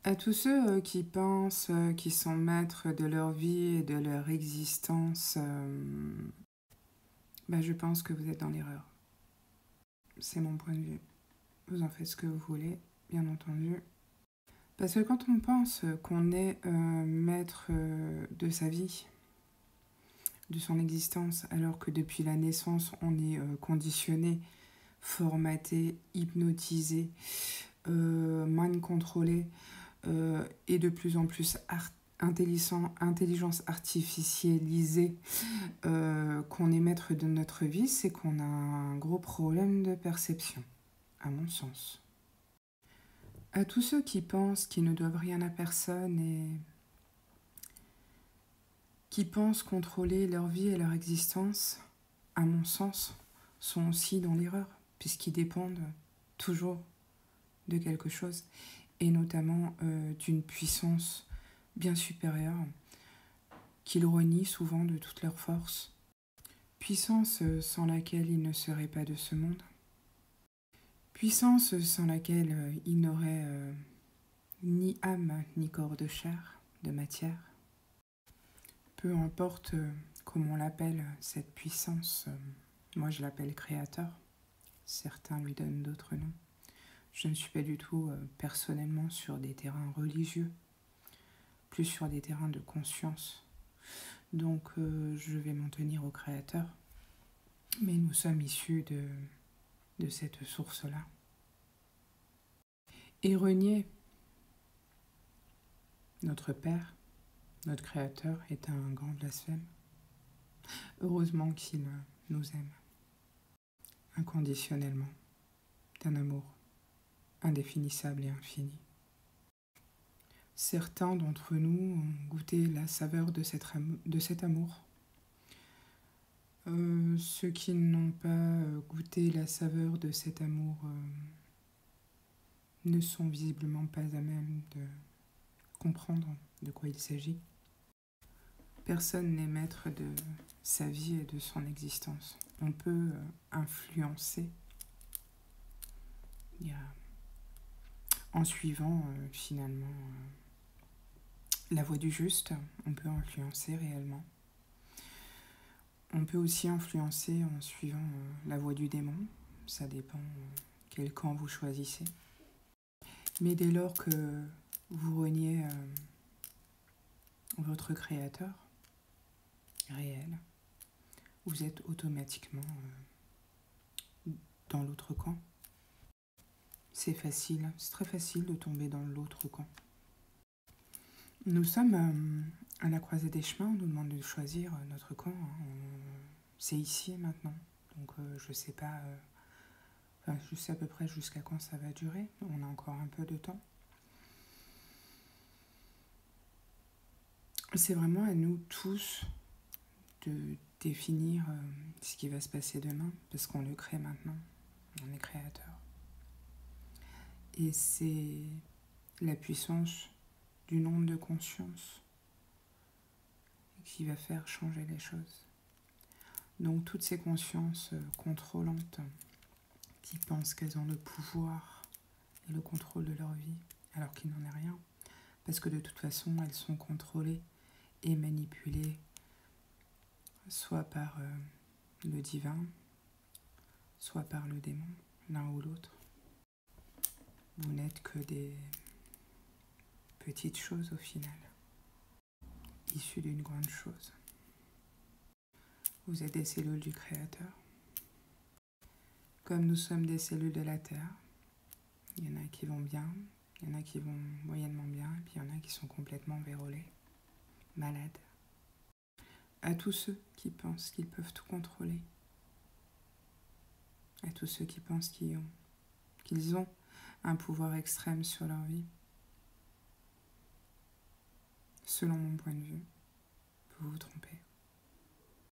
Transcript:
À tous ceux qui pensent qu'ils sont maîtres de leur vie et de leur existence, je pense que vous êtes dans l'erreur. C'est mon point de vue. Vous en faites ce que vous voulez, bien entendu. Parce que quand on pense qu'on est maître de sa vie, de son existence, alors que depuis la naissance, on est conditionné, formaté, hypnotisé, mind contrôlé, et de plus en plus intelligence artificialisée, qu'on est maître de notre vie, c'est qu'on a un gros problème de perception, à mon sens. À tous ceux qui pensent qu'ils ne doivent rien à personne et qui pensent contrôler leur vie et leur existence, à mon sens, sont aussi dans l'erreur, puisqu'ils dépendent toujours de quelque chose, et notamment d'une puissance bien supérieure, qu'ils renient souvent de toute leur force. Puissance sans laquelle ils ne seraient pas de ce monde. Puissance sans laquelle ils n'auraient ni âme, ni corps de chair, de matière. Peu importe comment on l'appelle, cette puissance, moi je l'appelle créateur. Certains lui donnent d'autres noms. Je ne suis pas du tout personnellement sur des terrains religieux, plus sur des terrains de conscience. Donc je vais m'en tenir au créateur. Mais nous sommes issus de cette source-là. Et renier notre Père, notre Créateur, est un grand blasphème. Heureusement qu'il nous aime inconditionnellement, d'un amour indéfinissable et infini. Certains d'entre nous ont goûté la saveur de cet amour. Ceux qui n'ont pas goûté la saveur de cet amour ne sont visiblement pas à même de comprendre de quoi il s'agit. Personne n'est maître de sa vie et de son existence. On peut influencer en suivant finalement la voie du juste. On peut influencer réellement. On peut aussi influencer en suivant la voie du démon. Ça dépend quel camp vous choisissez. Mais dès lors que vous reniez votre créateur réel, vous êtes automatiquement dans l'autre camp. C'est facile, c'est très facile de tomber dans l'autre camp. Nous sommes à la croisée des chemins, on nous demande de choisir notre camp. C'est ici et maintenant. Donc je sais pas, je sais à peu près jusqu'à quand ça va durer. On a encore un peu de temps. C'est vraiment à nous tous de définir ce qui va se passer demain, parce qu'on le crée maintenant. On est créateur. Et c'est la puissance d'une onde de conscience qui va faire changer les choses. Donc toutes ces consciences contrôlantes qui pensent qu'elles ont le pouvoir et le contrôle de leur vie, alors qu'il n'en est rien, parce que de toute façon elles sont contrôlées et manipulées soit par le divin, soit par le démon, l'un ou l'autre. Vous n'êtes que des petites choses au final, issues d'une grande chose. Vous êtes des cellules du Créateur. Comme nous sommes des cellules de la Terre, il y en a qui vont bien, il y en a qui vont moyennement bien, et puis il y en a qui sont complètement vérolés, malades. À tous ceux qui pensent qu'ils peuvent tout contrôler, à tous ceux qui pensent qu'ils ont un pouvoir extrême sur leur vie, selon mon point de vue, vous vous trompez.